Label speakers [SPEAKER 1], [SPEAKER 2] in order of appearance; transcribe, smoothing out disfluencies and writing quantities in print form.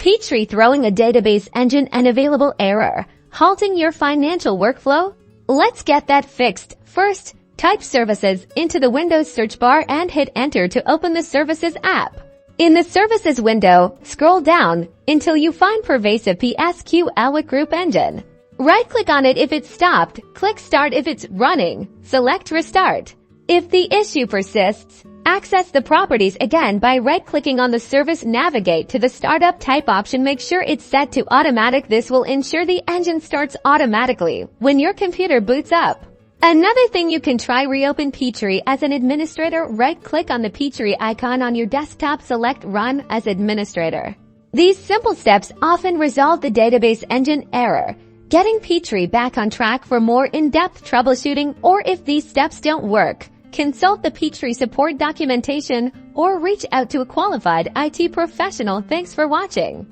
[SPEAKER 1] Peachtree throwing a database engine unavailable error, halting your financial workflow? Let's get that fixed. First, type services into the Windows search bar and hit enter to open the Services app. In the Services window, scroll down until you find Pervasive PSQL Workgroup engine. Right-click on it if it's stopped, click Start if it's running, select Restart. If the issue persists, access the properties again by right-clicking on the service. Navigate to the Startup Type option. Make sure it's set to Automatic. This will ensure the engine starts automatically when your computer boots up. Another thing you can try: reopen Peachtree as an administrator. Right-click on the Peachtree icon on your desktop, select Run as Administrator. These simple steps often resolve the database engine error, getting Peachtree back on track. For more in-depth troubleshooting, or if these steps don't work, consult the Peachtree support documentation or reach out to a qualified IT professional. Thanks for watching.